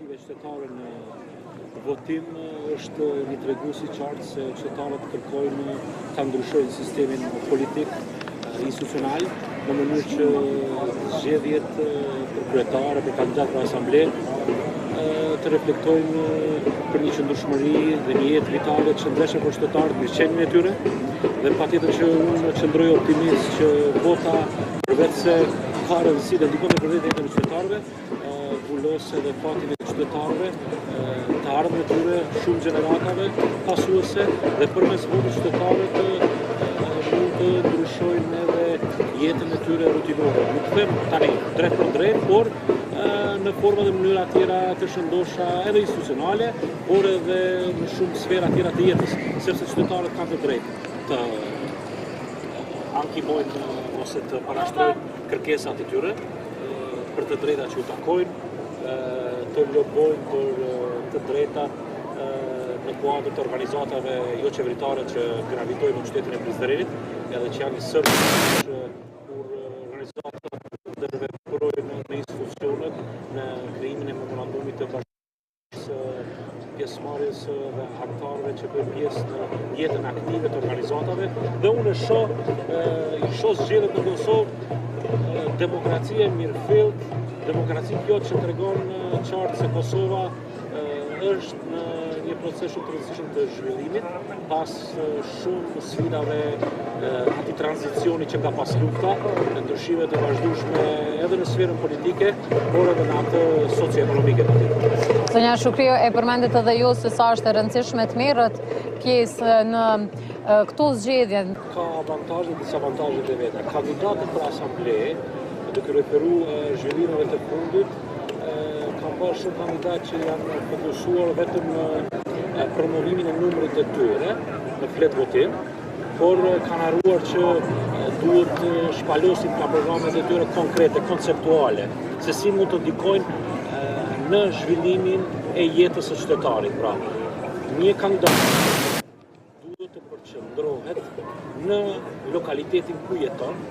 organizatave qytetare në votim është një tregues I qartë se qytetarët kërkojnë ta ndryshojnë sistemin politik institucional në mënyrë që zgjedhjet për kryetar, për kandidat për asamble të reflektojnë për një qëndrueshmëri dhe një jetë vitale të qëndrueshme për qytetarët, mirëqenien e tyre dhe patjetër që unë qëndroj optimist që vota përveç se ka rëndësi dhe ndikon për jetën e qytetarëve, vullos edhe fatin e qytetarëve të ardhmen e tyre shumë gjeneratave pasuese dhe përmes votit qytetarët mund të ndryshojnë edhe jetën e tyre rutinore. Nuk them tani drejt për drejt, por në forma dhe mënyra tjera të shëndosha edhe institucionale, por edhe në shumë sfera tjera të jetës, sepse qytetarët kanë të drejtë të ankimojnë ose të parashtrojnë kërkesat e tyre për të drejta që u takojnë, të lobojnë për të drejtat në kuadër të organizatave jo qeveritare që gravitojnë në qytetin e Prizrenit, edhe që janë një sërt kur organizatat dhe veprojnë në institucionet në krijimin e memorandumit të bashkësisë pjesëmarrjes dhe anëtarëve që bëjnë pjesë në jetën aktive të organizatave dhe unë I shoh zgjedhjet në Kosovë demokracie mirëfillt, demokraci kjo që tregon qartë se Kosova është në një proces shumë të rëndësishëm të zhvillimit, pas shumë sfidave atij tranzicioni që ka pas lufta, në ndryshime të vazhdueshme edhe në sferën politike, por edhe në atë socio-ekonomike. Zonja Shukrio, e përmendet edhe ju se sa është e rëndësishme të merret pjesë në këto zgjedhje. Ka avantazhe dhe disavantazhe të veta. Kandidatët për asamble, duke referu zhvillimeve të fundit, kam parë shumë kandidatë që janë fokusuar vetëm në promovimin e numrit të tyre në flet votim, por kanë harruar që duhet të shpalosin nga programet e tyre konkrete, konceptuale, se si mund të ndikojnë në zhvillimin e jetës së qytetarit. Pra, një kandidat duhet të përqendrohet në lokalitetin ku jeton,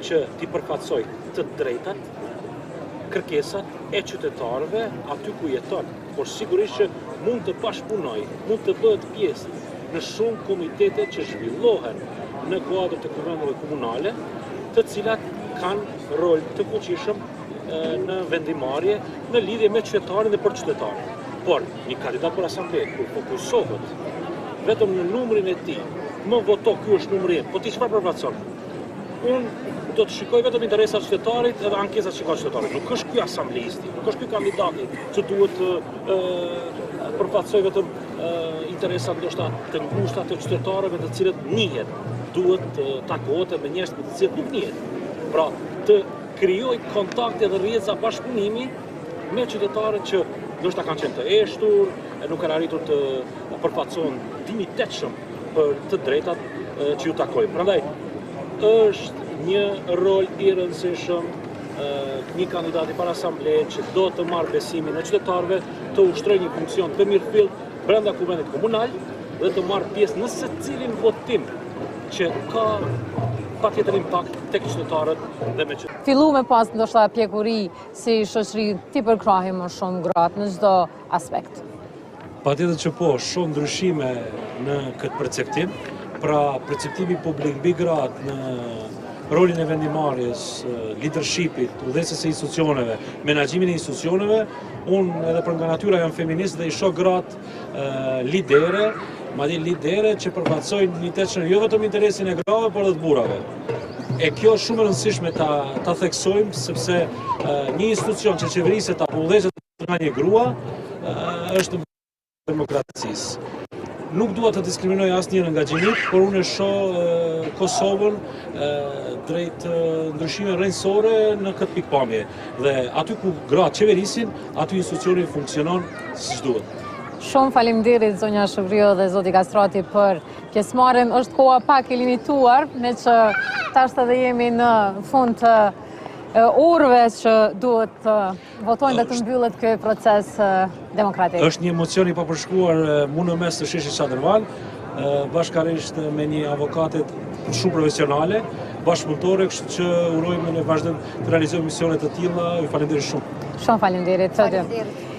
që t'i përfaqësoj të drejtat, kërkesat e qytetarëve aty ku jeton, por sigurisht që mund të bashkëpunoj, mund të bëhet pjesë në shumë komitete që zhvillohen në kuadër të kuvendeve komunale, të cilat kanë rol të fuqishëm në vendimarrje në lidhje me qytetarin dhe për qytetarin. Por një kandidat për asamble kur fokusohet vetëm në numrin e tij, më voto ky është numri 1, po ti çfarë përfaqëson? Unë do të shikoj vetëm interesat qytetarit edhe ankesat që ka qytetarit. Nuk është ky asambleisti, nuk është ky kandidati që duhet të përfaqësoj vetëm interesat ndoshta të ngushta të qytetarëve të cilët njihet. Duhet të takohet me njerëz me të cilët nuk njihet. Pra, të krijoj kontakte dhe rrjeza bashkëpunimi me qytetarët që ndoshta kanë qenë të eshtur, e nuk kanë arritur të përfaqësohen dinitetshëm për të drejtat që ju takojnë. Prandaj është një rol I rëndësishëm një kandidati para asamble që do të marrë besimin e qytetarëve, të ushtrojë një funksion të mirëfillt brenda kuvendit komunal dhe të marrë pjesë në secilin votim që ka patjetër impakt tek qytetarët dhe me qytetarët. Fillu me pas ndoshta pjekuri si shoqëri ti përkrahim më shumë gratë në çdo aspekt. Patjetër që po, shumë ndryshime në këtë perceptim. Pra, perceptimi publik mbi gratë në rolin e vendimarrjes, leadershipit, udhëheqjes së institucioneve, menaxhimin e institucioneve, unë edhe për nga natyra jam feminist dhe I shoh gratë lidere, madje lidere që përfaqësojnë një jo vetëm interesin e grave, por edhe të burrave. E kjo është shumë e rëndësishme ta theksojmë, sepse një institucion që qeveriset apo udhëheqet nga një grua është demokracisë. Nuk dua të diskriminoj asnjërin nga gjinit, por unë shoh Kosovën drejt ndryshime rrënjësore në këtë pikpamje. Dhe aty ku gratë qeverisin, aty institucioni funksionon siç duhet. Shumë faleminderit zonja Shukrio dhe zoti Kastrati për pjesëmarrjen. Është koha pak e limituar, me që tash edhe jemi në fund të orëve që duhet të votojnë dhe të mbyllet ky proces demokratik. Është një emocion I papërshkruar mu në mes të sheshit Çadërval, bashkërisht me një avokatet shumë profesionale, bashkëpunëtore, kështu që urojmë në vazhdim të realizojmë misione të tilla. Ju falenderoj shumë. Shumë faleminderit të dy. Faleminderit.